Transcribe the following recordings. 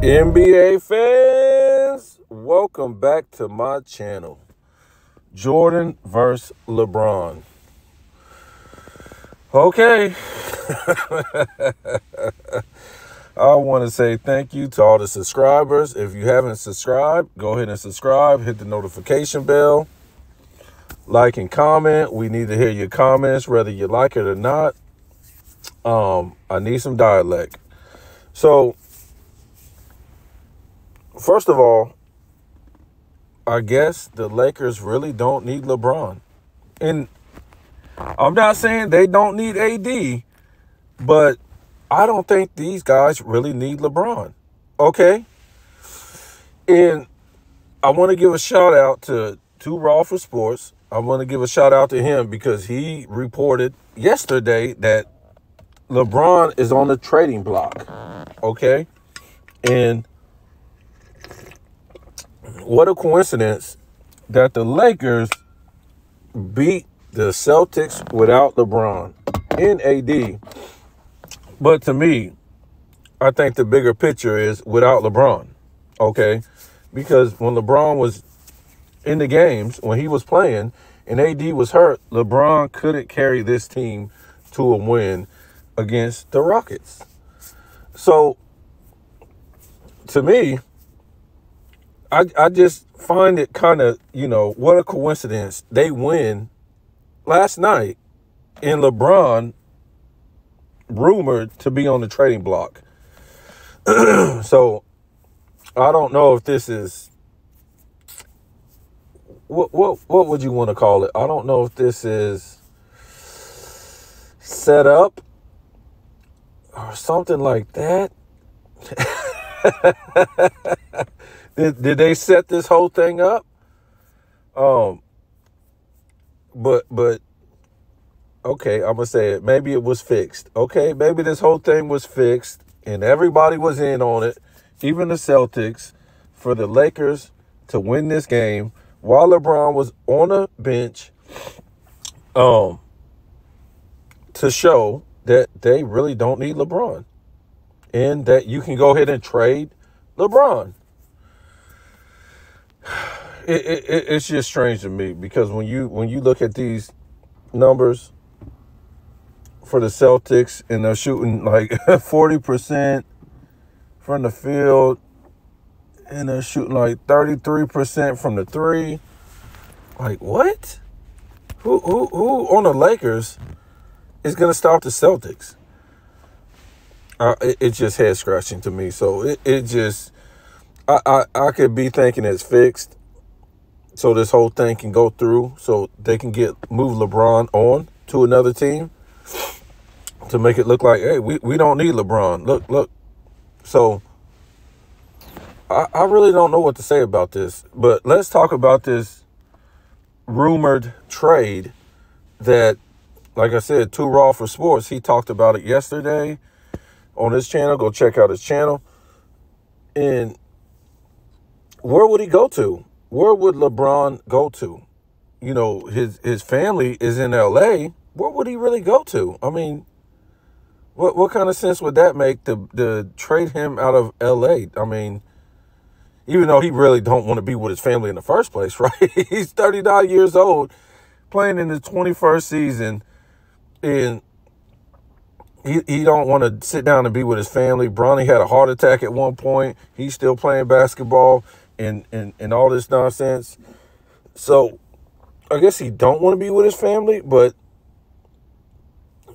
NBA fans, welcome back to my channel. Jordan versus LeBron. Okay. I want to say thank you to all the subscribers. If you haven't subscribed, go ahead and subscribe. Hit the notification bell. Like and comment. We need to hear your comments, whether you like it or not. I need some dialect. So, first of all, I guess the Lakers really don't need LeBron. And I'm not saying they don't need AD, but I don't think these guys really need LeBron. Okay? And I want to give a shout out to Too Raw for Sports. I want to give a shout out to him because he reported yesterday that LeBron is on the trading block. Okay? And what a coincidence that the Lakers beat the Celtics without LeBron and AD. But to me, I think the bigger picture is without LeBron, okay? Because when LeBron was in the games, when he was playing and AD was hurt, LeBron couldn't carry this team to a win against the Rockets. So, to me, I just find it kind of, what a coincidence. They win last night and LeBron rumored to be on the trading block. So I don't know if this is what would you want to call it? I don't know if this is set up or something like that. Did they set this whole thing up? But okay, I'm gonna say it. Maybe it was fixed. Okay, maybe this whole thing was fixed, and everybody was in on it, even the Celtics, for the Lakers to win this game while LeBron was on a bench, to show that they really don't need LeBron, and that you can go ahead and trade LeBron. It's just strange to me because when you look at these numbers for the Celtics and they're shooting like 40% from the field and they're shooting like 33% from the three. Like what? Who on the Lakers is gonna stop the Celtics? It's just head scratching to me. So it just. I could be thinking it's fixed so this whole thing can go through so they can move LeBron on to another team to make it look like, hey, we don't need LeBron. Look. So I really don't know what to say about this, but let's talk about this rumored trade that, like I said, Too Raw for Sports, he talked about it yesterday on his channel. Go check out his channel. And where would he go to? Where would LeBron go to? His family is in LA. Where would he really go to? I mean, what kind of sense would that make to trade him out of LA? I mean, even though he really don't want to be with his family in the first place, right? He's 39 years old, playing in his 21st season, and he don't want to sit down and be with his family. Bronny had a heart attack at one point. He's still playing basketball and all this nonsense. So I guess he don't want to be with his family, but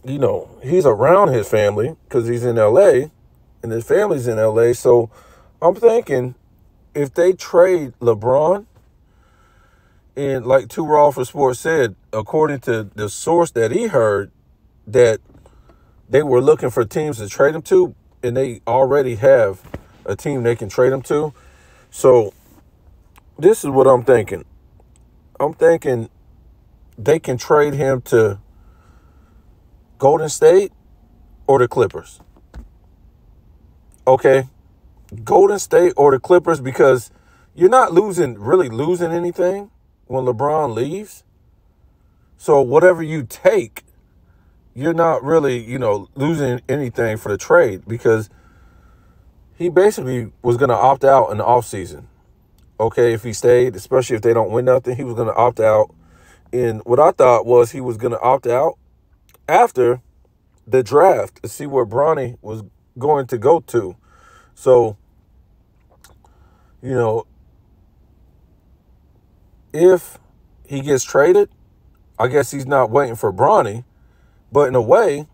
he's around his family because he's in LA and his family's in LA. So I'm thinking if they trade LeBron, and like Too Raw for Sports said, according to the source that he heard, that they were looking for teams to trade him to, and they already have a team they can trade him to. So this is what I'm thinking. I'm thinking they can trade him to Golden State or the Clippers. Okay? Golden State or the Clippers, because you're not really losing anything when LeBron leaves. So whatever you take, you're not really, losing anything for the trade because he basically was going to opt out in the offseason. Okay, if he stayed, especially if they don't win nothing, he was going to opt out. And what I thought was he was going to opt out after the draft to see where Bronny was going to go to. So, you know, if he gets traded, I guess he's not waiting for Bronny. But in a way,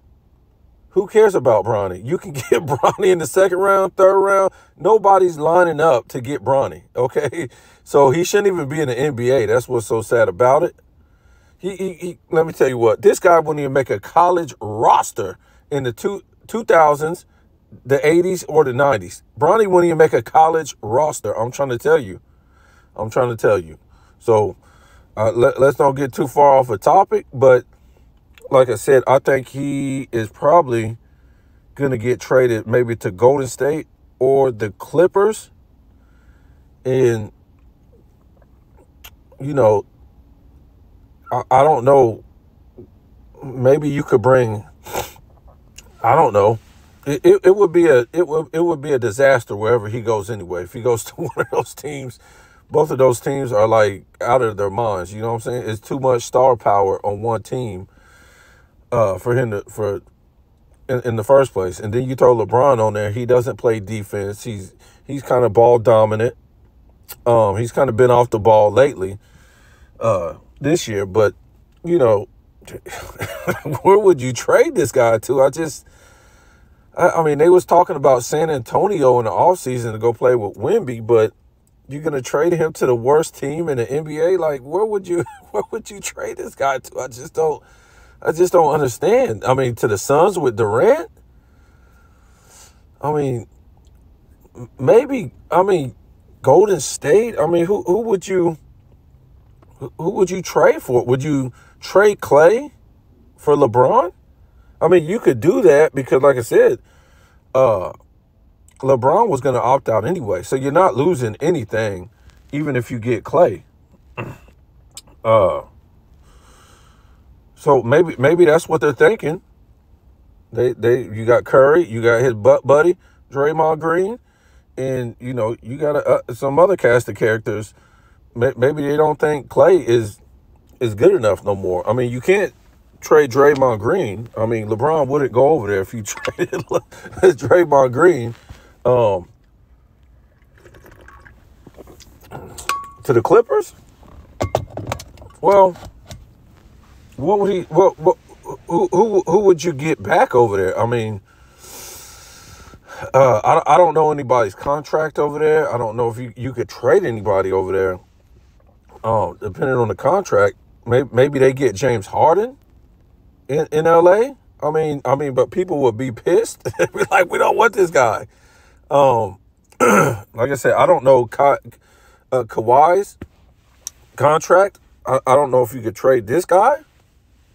who cares about Bronny? You can get Bronny in the second round, third round. Nobody's lining up to get Bronny, okay? So he shouldn't even be in the NBA. That's what's so sad about it. He let me tell you what, this guy wouldn't even make a college roster in the 2000s, the 80s, or the 90s. Bronny wouldn't even make a college roster. I'm trying to tell you. So let's not get too far off the topic, but like I said, I think he is probably going to get traded maybe to Golden State or the Clippers. And, you know, I don't know. Maybe you could bring, I don't know. It would be a disaster wherever he goes anyway. If he goes to one of those teams, both of those teams are like out of their minds. You know what I'm saying? It's too much star power on one team. For him in the first place. And then you throw LeBron on there. He doesn't play defense. He's kind of ball dominant. He's kind of been off the ball lately this year. But, you know, where would you trade this guy to? I mean, they was talking about San Antonio in the offseason to go play with Wemby, but you're going to trade him to the worst team in the NBA? Like, where would you trade this guy to? I just don't understand. I mean, to the Suns with Durant? I mean, maybe, Golden State? I mean, who would you trade for? Would you trade Clay for LeBron? I mean, you could do that because, like I said, LeBron was going to opt out anyway. So you're not losing anything, even if you get Clay. So maybe that's what they're thinking. You got Curry, you got his butt buddy Draymond Green, and you know you got some other cast of characters. Maybe they don't think Clay is good enough no more. I mean, you can't trade Draymond Green. I mean, LeBron wouldn't go over there if you traded Draymond Green to the Clippers. Well, what would he? Who would you get back over there? I mean, I don't know anybody's contract over there. I don't know if you could trade anybody over there. Depending on the contract, maybe they get James Harden in LA. I mean, but people would be pissed. Be like, we don't want this guy. Like I said, I don't know Kawhi's contract. I don't know if you could trade this guy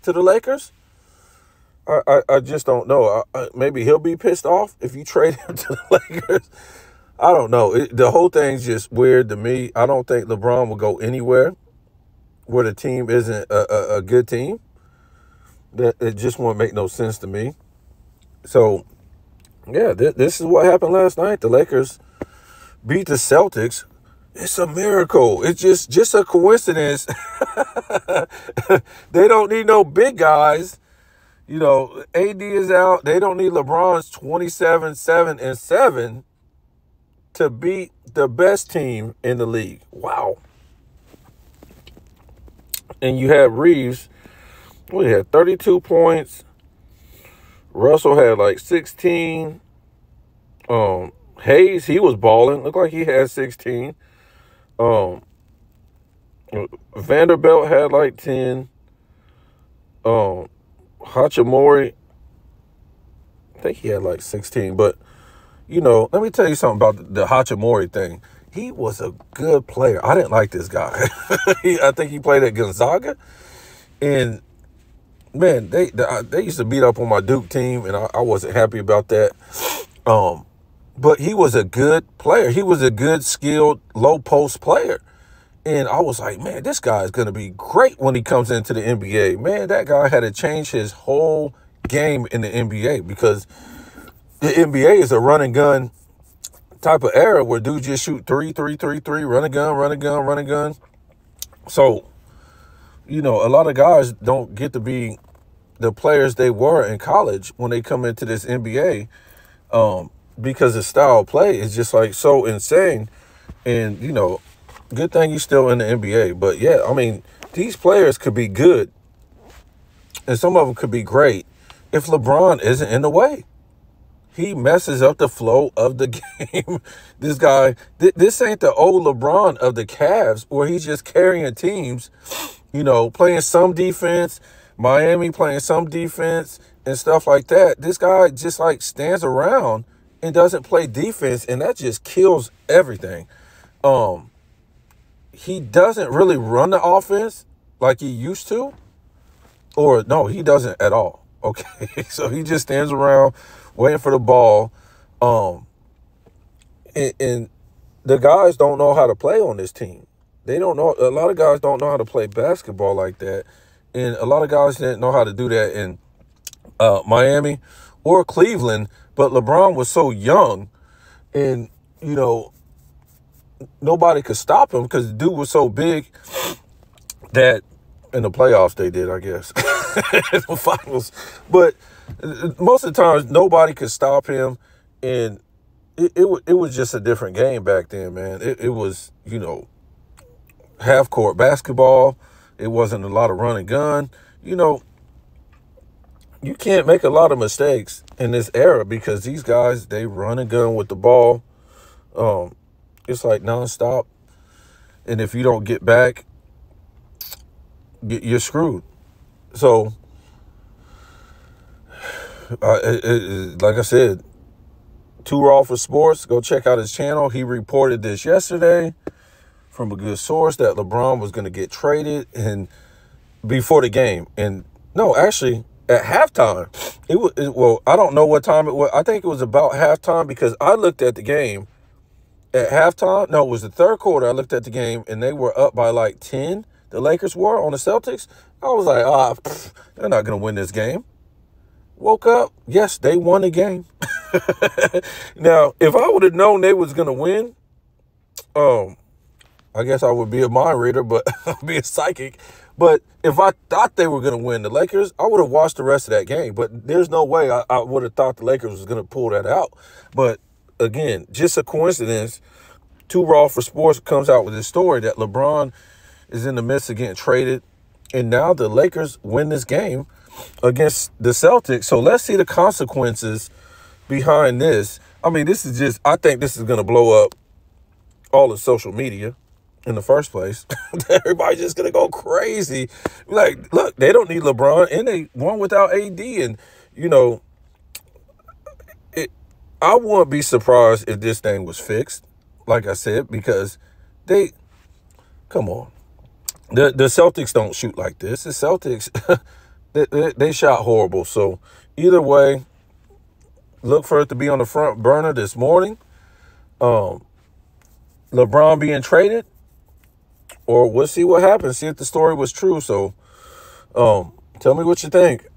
to the Lakers. I just don't know. Maybe he'll be pissed off if you trade him to the Lakers. I don't know. The whole thing's just weird to me. I don't think LeBron will go anywhere where the team isn't a good team. It just won't make no sense to me. So, yeah, this is what happened last night. The Lakers beat the Celtics. It's a miracle. It's just a coincidence. They don't need no big guys. You know, AD is out. They don't need LeBron's 27, 7, and 7 to beat the best team in the league. Wow. And you had Reeves. Well, he had 32 points. Russell had like 16. Hayes, he was balling. Looked like he had 16. Vanderbilt had like 10. Hachimura, I think he had like 16. But, you know, let me tell you something about the Hachimura thing. He was a good player. I didn't like this guy. I think he played at Gonzaga. And, man, they used to beat up on my Duke team, and I wasn't happy about that. But he was a good player. He was a good, skilled, low-post player. And I was like, man, this guy is going to be great when he comes into the NBA. Man, that guy had to change his whole game in the NBA because the NBA is a run and gun type of era where dudes just shoot three, three, three, three, run a gun, run a gun, run a gun. So, a lot of guys don't get to be the players they were in college when they come into this NBA, because the style of play is just like so insane. And, good thing he's still in the NBA. But yeah, I mean, these players could be good and some of them could be great if LeBron isn't in the way. He messes up the flow of the game. This guy, this ain't the old LeBron of the Cavs where he's just carrying teams, playing some defense, Miami playing some defense and stuff like that. This guy just like stands around and doesn't play defense, and that just kills everything. He doesn't really run the offense like he used to. Or no, he doesn't at all. Okay. So he just stands around waiting for the ball. And the guys don't know how to play on this team. They don't know. A lot of guys don't know how to play basketball like that. And a lot of guys didn't know how to do that in Miami or Cleveland. But LeBron was so young and, nobody could stop him because the dude was so big that in the playoffs they did, I guess, in the finals. But most of the times nobody could stop him. And it was just a different game back then, man. It was, half court basketball. It wasn't a lot of run and gun. You can't make a lot of mistakes in this era because these guys, they run and gun with the ball. It's like nonstop. And if you don't get back, you're screwed. So, like I said, Too Raw for Sports, go check out his channel. He reported this yesterday from a good source that LeBron was going to get traded and before the game. And no, actually, at halftime, I don't know what time it was. I think it was about halftime because I looked at the game at halftime. No, it was the third quarter. I looked at the game and they were up by like 10. The Lakers were on the Celtics. I was like, they're not going to win this game. Woke up. Yes, they won the game. Now, if I would have known they was going to win, I guess I would be a mind reader, but I'd be a psychic. But if I thought they were going to win the Lakers, I would have watched the rest of that game. But there's no way I would have thought the Lakers was going to pull that out. But again, just a coincidence. Too Raw for Sports comes out with this story that LeBron is in the midst of getting traded. And now the Lakers win this game against the Celtics. So let's see the consequences behind this. I mean, I think this is going to blow up all of social media in the first place. Everybody's just going to go crazy. Like, look, they don't need LeBron and they won without AD. And, I wouldn't be surprised if this thing was fixed, like I said, because come on. The Celtics don't shoot like this. The Celtics, they shot horrible. So either way, look for it to be on the front burner this morning. LeBron being traded, or we'll see what happens. See if the story was true. So tell me what you think.